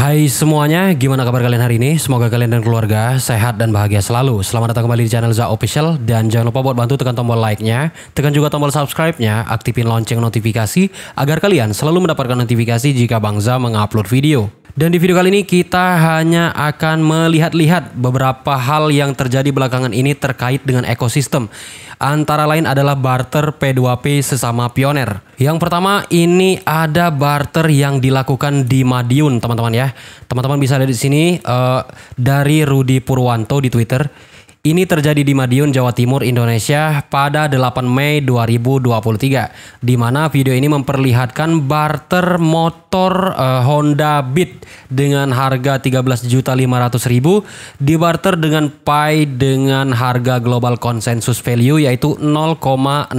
Hai semuanya, gimana kabar kalian hari ini? Semoga kalian dan keluarga sehat dan bahagia selalu. Selamat datang kembali di channel Za Official. Dan jangan lupa buat bantu tekan tombol like-nya, tekan juga tombol subscribe-nya, aktifin lonceng notifikasi agar kalian selalu mendapatkan notifikasi jika Bang Za mengupload video. Dan di video kali ini kita hanya akan melihat-lihat beberapa hal yang terjadi belakangan ini terkait dengan ekosistem. Antara lain adalah barter P2P sesama pioner. Yang pertama ini ada barter yang dilakukan di Madiun, teman-teman ya. Teman-teman bisa lihat di sini dari Rudi Purwanto di Twitter. Ini terjadi di Madiun, Jawa Timur, Indonesia pada 8 Mei 2023. Di mana video ini memperlihatkan barter motor Honda Beat dengan harga 13.500.000 dibarter dengan Pi dengan harga global consensus value yaitu 0,002.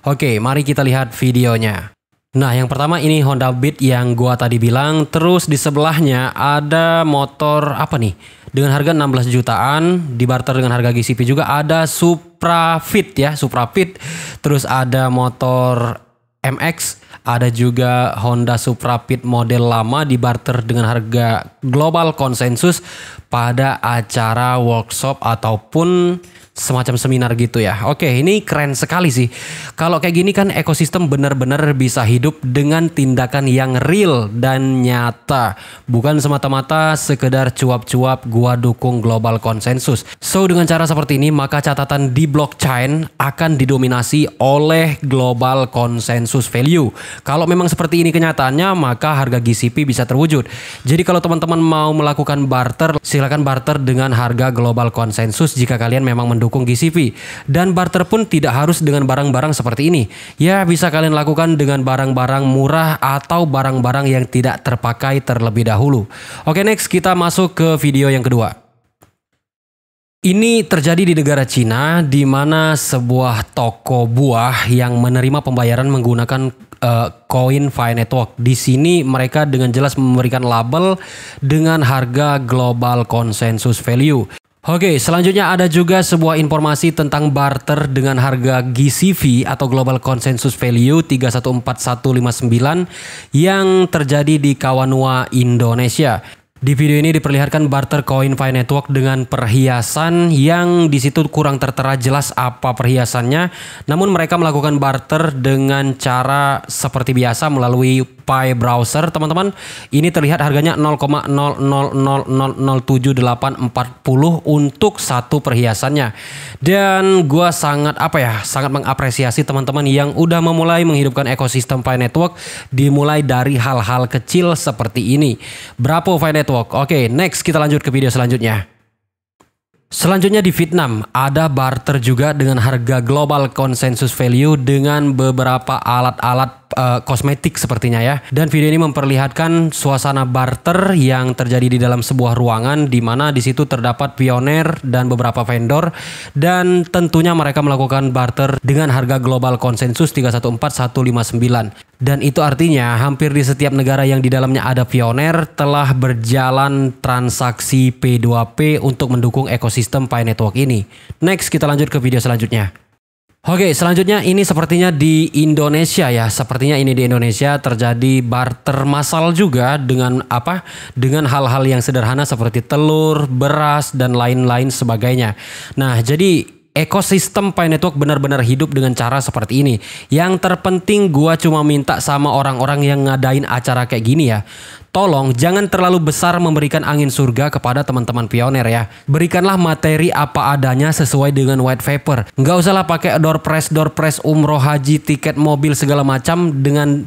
Oke, mari kita lihat videonya. Nah, yang pertama ini Honda Beat yang gua tadi bilang. Terus di sebelahnya ada motor apa nih? Dengan harga 16 jutaan, dibarter dengan harga GCP juga. Ada Supra Fit ya, Supra Fit. Terus ada motor MX, ada juga Honda Supra Fit model lama dibarter dengan harga global konsensus pada acara workshop ataupun semacam seminar gitu ya. Oke, ini keren sekali sih. Kalau kayak gini kan ekosistem benar-benar bisa hidup dengan tindakan yang real dan nyata. Bukan semata-mata sekedar cuap-cuap gua dukung global konsensus. So dengan cara seperti ini maka catatan di blockchain akan didominasi oleh global konsensus value. Kalau memang seperti ini kenyataannya maka harga GCP bisa terwujud. Jadi kalau teman-teman mau melakukan barter, silakan barter dengan harga global konsensus jika kalian memang mendukung GCP. Dan barter pun tidak harus dengan barang-barang seperti ini. Ya, bisa kalian lakukan dengan barang-barang murah atau barang-barang yang tidak terpakai terlebih dahulu. Oke, next kita masuk ke video yang kedua. Ini terjadi di negara Cina, di mana sebuah toko buah yang menerima pembayaran menggunakan koin Fi Network. Di sini mereka dengan jelas memberikan label dengan harga global consensus value. Oke, selanjutnya ada juga sebuah informasi tentang barter dengan harga GCV atau Global Consensus Value 314159 yang terjadi di Kawanua, Indonesia. Di video ini diperlihatkan barter koin Fi Network dengan perhiasan yang di situ kurang tertera jelas apa perhiasannya. Namun mereka melakukan barter dengan cara seperti biasa melalui Pi browser, teman-teman. Ini terlihat harganya 0,000078440 untuk satu perhiasannya. Dan gua sangat sangat mengapresiasi teman-teman yang udah memulai menghidupkan ekosistem Fi Network dimulai dari hal-hal kecil seperti ini. Bravo Fi Network. Oke, next kita lanjut ke video selanjutnya. Selanjutnya di Vietnam ada barter juga dengan harga global consensus value dengan beberapa alat-alat kosmetik sepertinya ya. Dan video ini memperlihatkan suasana barter yang terjadi di dalam sebuah ruangan di mana di situ terdapat pioner dan beberapa vendor dan tentunya mereka melakukan barter dengan harga global konsensus 314159. Dan itu artinya hampir di setiap negara yang di dalamnya ada pioner telah berjalan transaksi P2P untuk mendukung ekosistem Pi Network ini. Next kita lanjut ke video selanjutnya. Oke, selanjutnya ini sepertinya di Indonesia ya. Sepertinya ini di Indonesia terjadi barter massal juga dengan dengan hal-hal yang sederhana seperti telur, beras dan lain-lain sebagainya. Nah, jadi ekosistem Pi Network benar-benar hidup dengan cara seperti ini. Yang terpenting gua cuma minta sama orang-orang yang ngadain acara kayak gini ya. Tolong jangan terlalu besar memberikan angin surga kepada teman-teman pioner ya. Berikanlah materi apa adanya sesuai dengan white paper. Nggak usahlah pakai door prize umroh, haji, tiket mobil segala macam dengan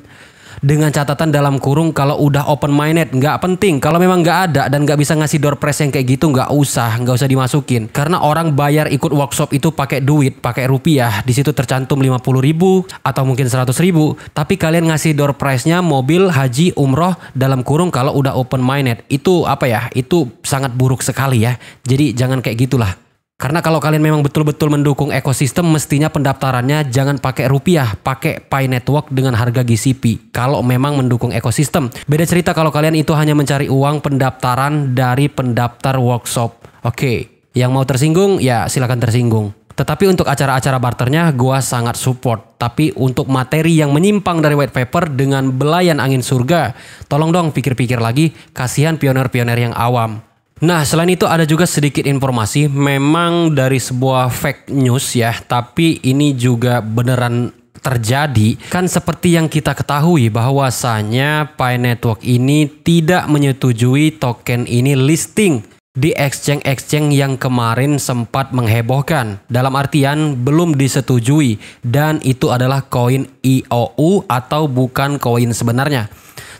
catatan dalam kurung kalau udah open minded. Nggak penting. Kalau memang nggak ada dan nggak bisa ngasih door prize yang kayak gitu nggak usah dimasukin. Karena orang bayar ikut workshop itu pakai duit, pakai rupiah. Di situ tercantum 50.000 atau mungkin 100.000. Tapi kalian ngasih door prize-nya mobil, haji, umroh dalam kurung kalau udah open minded. Itu itu sangat buruk sekali ya. Jadi jangan kayak gitulah. Karena kalau kalian memang betul-betul mendukung ekosistem, mestinya pendaftarannya jangan pakai rupiah, pakai Pi Network dengan harga GCP. Kalau memang mendukung ekosistem. Beda cerita kalau kalian itu hanya mencari uang pendaftaran dari pendaftar workshop. Oke, yang mau tersinggung ya silakan tersinggung. Tetapi untuk acara-acara barternya gua sangat support. Tapi untuk materi yang menyimpang dari white paper dengan belayan angin surga, tolong dong pikir-pikir lagi, kasihan pioner-pioner yang awam. Nah, selain itu ada juga sedikit informasi memang dari sebuah fake news ya, tapi ini juga beneran terjadi. Kan seperti yang kita ketahui bahwasanya Pi Network ini tidak menyetujui token ini listing di exchange-exchange yang kemarin sempat menghebohkan. Dalam artian belum disetujui dan itu adalah koin IOU atau bukan koin sebenarnya.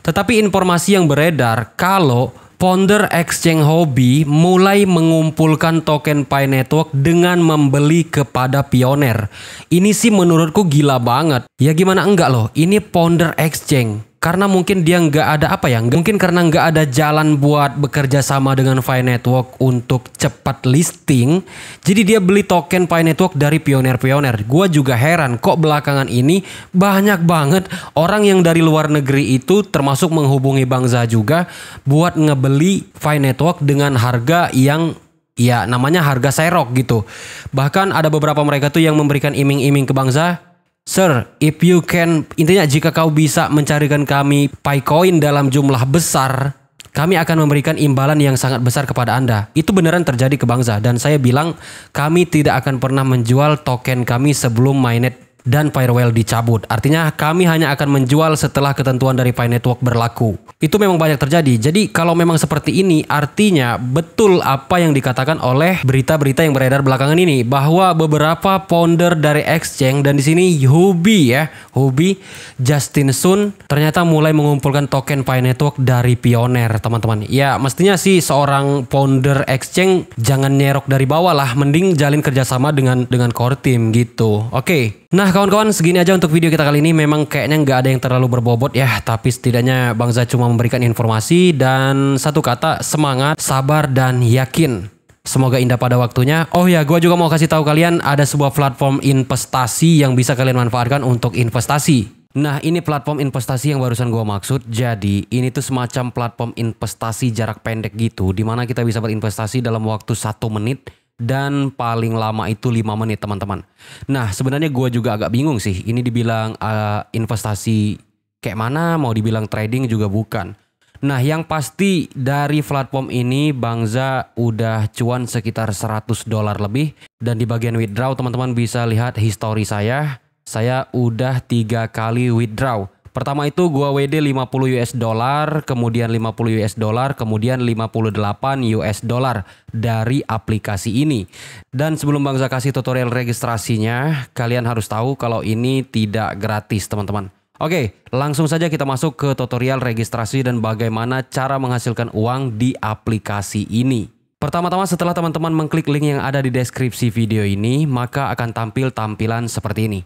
Tetapi informasi yang beredar kalau founder Exchange Hobby mulai mengumpulkan token Pi Network dengan membeli kepada pioner. Ini sih menurutku gila banget. Ya gimana enggak loh, ini founder Exchange. Karena mungkin dia nggak ada mungkin karena nggak ada jalan buat bekerja sama dengan Pi Network untuk cepat listing. Jadi dia beli token Pi Network dari pioner-pioner. Gua juga heran kok belakangan ini banyak banget orang yang dari luar negeri itu termasuk menghubungi Bang Za juga buat ngebeli Pi Network dengan harga yang ya namanya harga serok gitu. Bahkan ada beberapa mereka tuh yang memberikan iming-iming ke Bang Za. Sir, if you can, intinya jika kau bisa mencarikan kami Picoin dalam jumlah besar, kami akan memberikan imbalan yang sangat besar kepada Anda. Itu beneran terjadi ke Bang Za dan saya bilang kami tidak akan pernah menjual token kami sebelum mainnet dan firewall dicabut. Artinya kami hanya akan menjual setelah ketentuan dari Pi Network berlaku. Itu memang banyak terjadi. Jadi kalau memang seperti ini artinya betul apa yang dikatakan oleh berita-berita yang beredar belakangan ini bahwa beberapa founder dari exchange dan di sini Huobi Justin Sun ternyata mulai mengumpulkan token Pi Network dari pioner, teman-teman. Ya mestinya sih seorang founder exchange jangan nyerok dari bawah lah, mending jalin kerjasama dengan core team gitu. Oke. Nah kawan-kawan, segini aja untuk video kita kali ini. Memang kayaknya nggak ada yang terlalu berbobot ya, tapi setidaknya Bang Za cuma memberikan informasi dan satu kata, semangat, sabar dan yakin. Semoga indah pada waktunya. Oh ya, gue juga mau kasih tahu kalian ada sebuah platform investasi yang bisa kalian manfaatkan untuk investasi. Nah ini platform investasi yang barusan gue maksud. Jadi ini tuh semacam platform investasi jarak pendek gitu, dimana kita bisa berinvestasi dalam waktu 1 menit dan paling lama itu 5 menit teman-teman. Nah sebenarnya gue juga agak bingung sih, ini dibilang investasi kayak mana, mau dibilang trading juga bukan. Nah yang pasti dari platform ini Bang Za udah cuan sekitar $100 lebih. Dan di bagian withdraw teman-teman bisa lihat history saya udah 3 kali withdraw. Pertama itu gua WD $50, kemudian $50, kemudian $58 dari aplikasi ini. Dan sebelum Bang Za kasih tutorial registrasinya, kalian harus tahu kalau ini tidak gratis teman-teman. Oke, langsung saja kita masuk ke tutorial registrasi dan bagaimana cara menghasilkan uang di aplikasi ini. Pertama-tama setelah teman-teman mengklik link yang ada di deskripsi video ini, maka akan tampil tampilan seperti ini.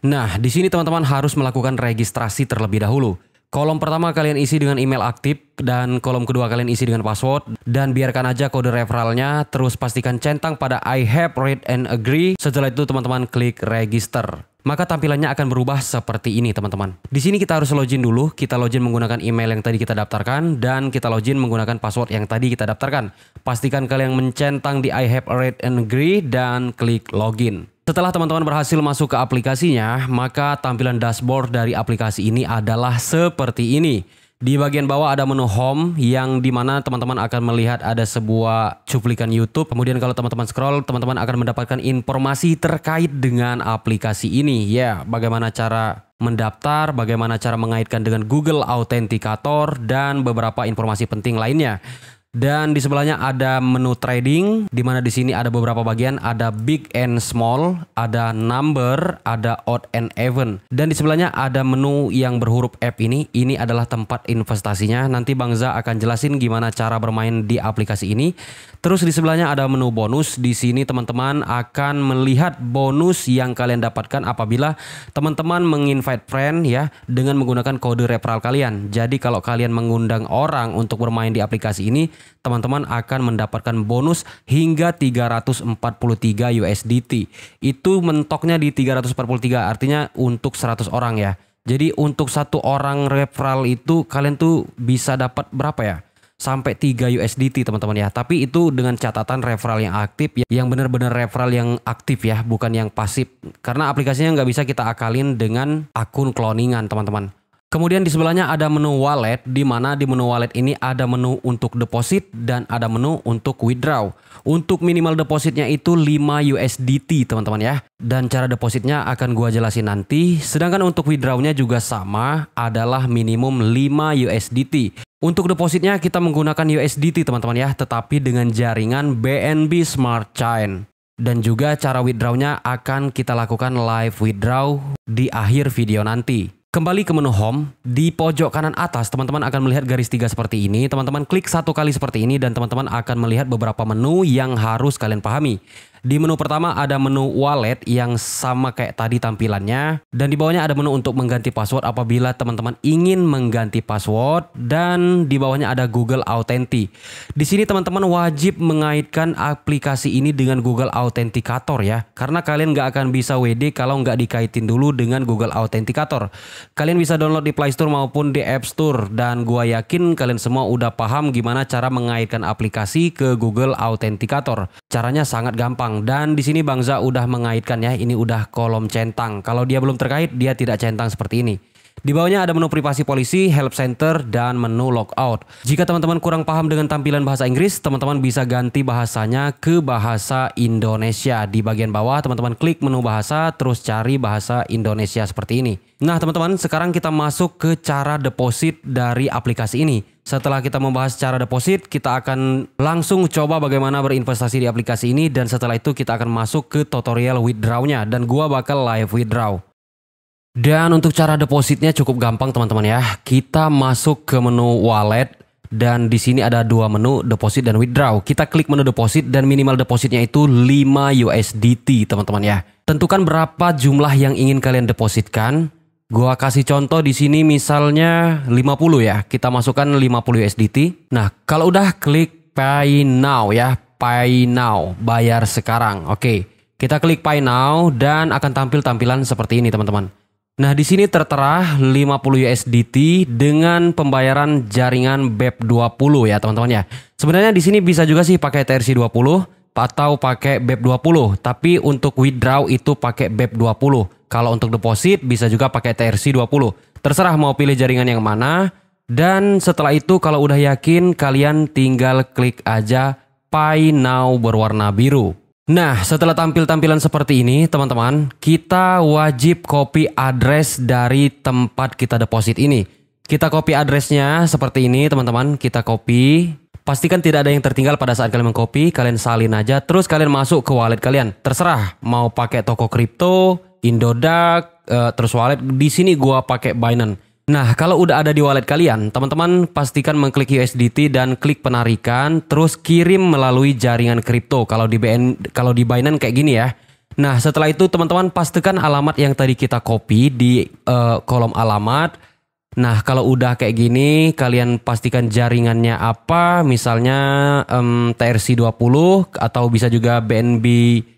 Nah, di sini teman-teman harus melakukan registrasi terlebih dahulu. Kolom pertama kalian isi dengan email aktif dan kolom kedua kalian isi dengan password dan biarkan aja kode referralnya, terus pastikan centang pada I have read and agree. Setelah itu teman-teman klik register. Maka tampilannya akan berubah seperti ini teman-teman. Di sini kita harus login dulu. Kita login menggunakan email yang tadi kita daftarkan dan kita login menggunakan password yang tadi kita daftarkan. Pastikan kalian mencentang di I have read and agree dan klik login. Setelah teman-teman berhasil masuk ke aplikasinya, maka tampilan dashboard dari aplikasi ini adalah seperti ini. Di bagian bawah ada menu home yang dimana teman-teman akan melihat ada sebuah cuplikan YouTube. Kemudian kalau teman-teman scroll, teman-teman akan mendapatkan informasi terkait dengan aplikasi ini. Ya, bagaimana cara mendaftar, bagaimana cara mengaitkan dengan Google Authenticator, dan beberapa informasi penting lainnya. Dan di sebelahnya ada menu trading, di mana di sini ada beberapa bagian, ada big and small, ada number, ada odd and even. Dan di sebelahnya ada menu yang berhuruf F ini adalah tempat investasinya. Nanti Bang Za akan jelasin gimana cara bermain di aplikasi ini. Terus di sebelahnya ada menu bonus. Di sini teman-teman akan melihat bonus yang kalian dapatkan apabila teman-teman menginvite friend ya dengan menggunakan kode referral kalian. Jadi kalau kalian mengundang orang untuk bermain di aplikasi ini, teman-teman akan mendapatkan bonus hingga 343 USDT. Itu mentoknya di 343, artinya untuk 100 orang ya. Jadi untuk satu orang referral itu kalian tuh bisa dapat berapa ya? sampai 3 USDT teman-teman ya. Tapi itu dengan catatan referral yang aktif, yang benar-benar referral yang aktif ya, bukan yang pasif. Karena aplikasinya nggak bisa kita akalin dengan akun cloningan teman-teman. Kemudian di sebelahnya ada menu wallet, di mana di menu wallet ini ada menu untuk deposit dan ada menu untuk withdraw. Untuk minimal depositnya itu 5 USDT teman-teman ya. Dan cara depositnya akan gua jelasin nanti. Sedangkan untuk withdrawnya juga sama, adalah minimum 5 USDT. Untuk depositnya kita menggunakan USDT teman-teman ya, tetapi dengan jaringan BNB Smart Chain. Dan juga cara withdrawnya akan kita lakukan live withdraw di akhir video nanti. Kembali ke menu home, di pojok kanan atas teman-teman akan melihat garis 3 seperti ini. Teman-teman klik 1 kali seperti ini dan teman-teman akan melihat beberapa menu yang harus kalian pahami. Di menu pertama ada menu wallet yang sama kayak tadi tampilannya. Dan di bawahnya ada menu untuk mengganti password apabila teman-teman ingin mengganti password. Dan di bawahnya ada Google Authenticator. Di sini teman-teman wajib mengaitkan aplikasi ini dengan Google Authenticator ya. Karena kalian nggak akan bisa WD kalau nggak dikaitin dulu dengan Google Authenticator. Kalian bisa download di Play Store maupun di App Store. Dan gua yakin kalian semua udah paham gimana cara mengaitkan aplikasi ke Google Authenticator. Caranya sangat gampang. Dan di sini Bang Za udah mengaitkan ya, ini udah kolom centang. Kalau dia belum terkait, dia tidak centang seperti ini. Di bawahnya ada menu privasi polisi, help center, dan menu logout. Jika teman-teman kurang paham dengan tampilan bahasa Inggris, teman-teman bisa ganti bahasanya ke bahasa Indonesia. Di bagian bawah teman-teman klik menu bahasa, terus cari bahasa Indonesia seperti ini. Nah teman-teman, sekarang kita masuk ke cara deposit dari aplikasi ini. Setelah kita membahas cara deposit, kita akan langsung coba bagaimana berinvestasi di aplikasi ini. Dan setelah itu kita akan masuk ke tutorial withdrawnya. Dan gua bakal live withdraw. Dan untuk cara depositnya cukup gampang teman-teman ya. Kita masuk ke menu wallet. Dan di sini ada 2 menu, deposit dan withdraw. Kita klik menu deposit dan minimal depositnya itu 5 USDT teman-teman ya. Tentukan berapa jumlah yang ingin kalian depositkan. Gua kasih contoh di sini misalnya 50 ya. Kita masukkan 50 USDT. Nah, kalau udah klik Pay Now ya. Pay Now, bayar sekarang. Oke. Kita klik Pay Now dan akan tampil tampilan seperti ini teman-teman. Nah, di sini tertera 50 USDT dengan pembayaran jaringan BEP20 ya, teman-teman ya. Sebenarnya di sini bisa juga sih pakai TRC20 atau pakai BEP20, tapi untuk withdraw itu pakai BEP20. Kalau untuk deposit bisa juga pakai TRC20. Terserah mau pilih jaringan yang mana. Dan setelah itu kalau udah yakin, kalian tinggal klik aja Pay Now berwarna biru. Nah, setelah tampil tampilan seperti ini, teman-teman, kita wajib copy address dari tempat kita deposit ini. Kita copy addressnya seperti ini, teman-teman. Kita copy. Pastikan tidak ada yang tertinggal pada saat kalian mengcopy. Kalian salin aja, terus kalian masuk ke wallet kalian. Terserah mau pakai toko kripto, Indodax, terus wallet. Di sini gua pakai Binance. Nah, kalau udah ada di wallet kalian, teman-teman pastikan mengklik USDT dan klik penarikan, terus kirim melalui jaringan kripto. Kalau di Binance kayak gini ya. Nah, setelah itu teman-teman pastikan alamat yang tadi kita copy di kolom alamat. Nah, kalau udah kayak gini, kalian pastikan jaringannya apa, misalnya TRC20 atau bisa juga BNB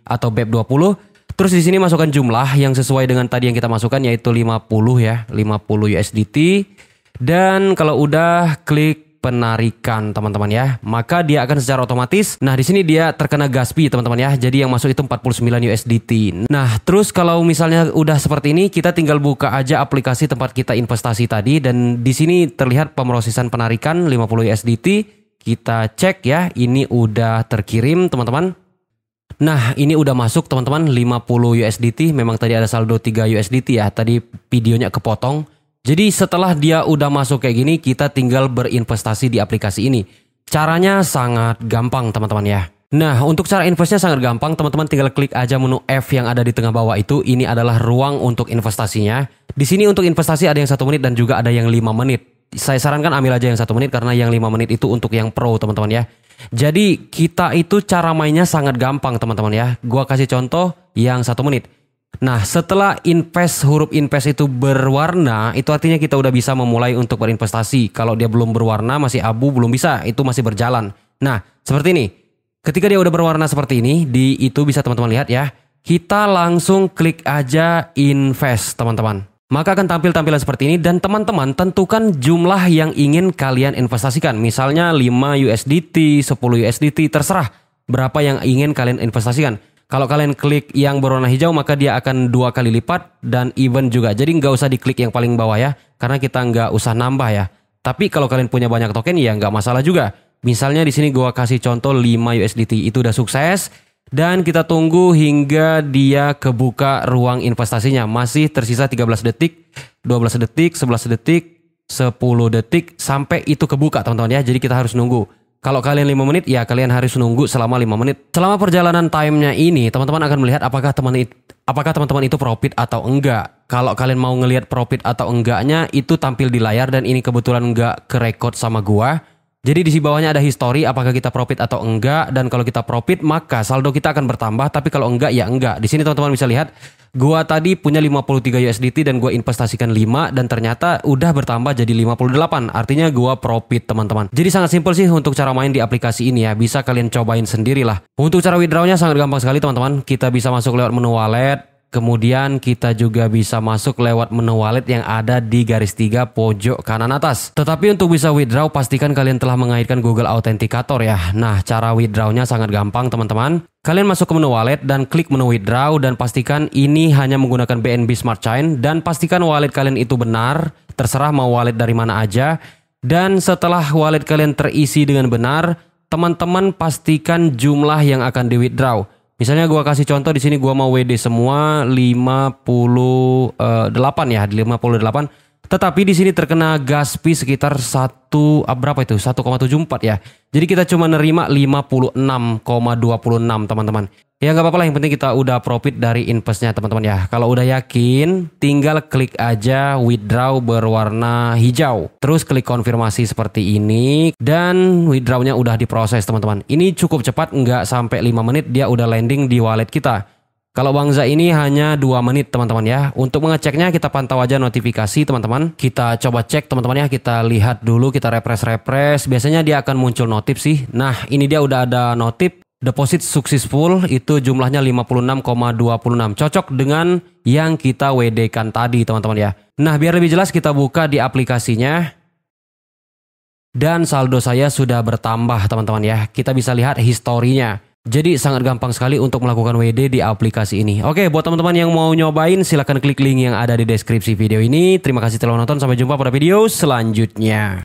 atau BEP20. Terus di sini masukkan jumlah yang sesuai dengan tadi yang kita masukkan, yaitu 50 ya, 50 USDT. Dan kalau udah klik penarikan teman-teman ya, maka dia akan secara otomatis. Nah, di sini dia terkena gas fee teman-teman ya. Jadi yang masuk itu 49 USDT. Nah, terus kalau misalnya udah seperti ini, kita tinggal buka aja aplikasi tempat kita investasi tadi, dan di sini terlihat pemrosesan penarikan 50 USDT. Kita cek ya, ini udah terkirim teman-teman. Nah, ini udah masuk teman-teman 50 USDT. Memang tadi ada saldo 3 USDT ya. Tadi videonya kepotong. Jadi setelah dia udah masuk kayak gini, kita tinggal berinvestasi di aplikasi ini. Caranya sangat gampang teman-teman ya. Nah, untuk cara investnya sangat gampang. Teman-teman tinggal klik aja menu F yang ada di tengah bawah itu. Ini adalah ruang untuk investasinya. Di sini untuk investasi ada yang 1 menit dan juga ada yang 5 menit. Saya sarankan ambil aja yang 1 menit karena yang 5 menit itu untuk yang pro teman-teman ya. Jadi kita itu cara mainnya sangat gampang teman-teman ya. Gua kasih contoh yang 1 menit. Nah, setelah huruf invest itu berwarna, itu artinya kita udah bisa memulai untuk berinvestasi. Kalau dia belum berwarna, masih abu, belum bisa, itu masih berjalan. Nah, seperti ini. Ketika dia udah berwarna seperti ini, di itu bisa teman-teman lihat ya. Kita langsung klik aja invest teman-teman. maka akan tampil tampilan seperti ini dan teman-teman tentukan jumlah yang ingin kalian investasikan. Misalnya 5 USDT, 10 USDT, terserah berapa yang ingin kalian investasikan. Kalau kalian klik yang berwarna hijau maka dia akan 2 kali lipat dan even juga. Jadi nggak usah diklik yang paling bawah ya, karena kita nggak usah nambah ya. Tapi kalau kalian punya banyak token ya nggak masalah juga. Misalnya di sini gua kasih contoh 5 USDT itu udah sukses. Dan kita tunggu hingga dia kebuka ruang investasinya. Masih tersisa 13 detik, 12 detik, 11 detik, 10 detik sampai itu kebuka teman-teman ya. Jadi kita harus nunggu. Kalau kalian 5 menit ya kalian harus nunggu selama 5 menit. Selama perjalanan time-nya ini teman-teman akan melihat apakah teman-teman itu profit atau enggak. Kalau kalian mau ngelihat profit atau enggaknya itu tampil di layar dan ini kebetulan enggak kerekod sama gua. Jadi di bawahnya ada history apakah kita profit atau enggak, dan kalau kita profit maka saldo kita akan bertambah, tapi kalau enggak ya enggak. Di sini teman-teman bisa lihat gua tadi punya 53 USDT dan gua investasikan 5 dan ternyata udah bertambah jadi 58. Artinya gua profit teman-teman. Jadi sangat simpel sih untuk cara main di aplikasi ini ya. Bisa kalian cobain sendirilah. Untuk cara withdrawnya sangat gampang sekali teman-teman. Kita bisa masuk lewat menu wallet. Kemudian kita juga bisa masuk lewat menu wallet yang ada di garis 3 pojok kanan atas. Tetapi untuk bisa withdraw pastikan kalian telah mengaitkan Google Authenticator ya. Nah, cara withdrawnya sangat gampang teman-teman. Kalian masuk ke menu wallet dan klik menu withdraw dan pastikan ini hanya menggunakan BNB Smart Chain dan pastikan wallet kalian itu benar. Terserah mau wallet dari mana aja. Dan setelah wallet kalian terisi dengan benar, teman-teman pastikan jumlah yang akan di withdraw. Misalnya gua kasih contoh di sini gua mau WD semua 58 ya, 58. Tetapi di sini terkena gas fee sekitar 1,74 ya. Jadi kita cuma nerima 56,26 teman-teman. Ya nggak apa-apa lah, yang penting kita udah profit dari investnya teman-teman ya. Kalau udah yakin tinggal klik aja withdraw berwarna hijau. Terus klik konfirmasi seperti ini dan withdrawnya udah diproses teman-teman. Ini cukup cepat, nggak sampai 5 menit dia udah landing di wallet kita. Kalau Bangza ini hanya 2 menit teman-teman ya. Untuk mengeceknya kita pantau aja notifikasi teman-teman. Kita coba cek teman-teman ya. Kita lihat dulu, kita refresh. Biasanya dia akan muncul notif sih. Nah ini dia udah ada notif. Deposit successful itu jumlahnya 56,26. Cocok dengan yang kita WD-kan tadi teman-teman ya. Nah biar lebih jelas kita buka di aplikasinya. Dan saldo saya sudah bertambah teman-teman ya. Kita bisa lihat historinya. Jadi sangat gampang sekali untuk melakukan WD di aplikasi ini. Oke, buat teman-teman yang mau nyobain silahkan klik link yang ada di deskripsi video ini. Terima kasih telah menonton, sampai jumpa pada video selanjutnya.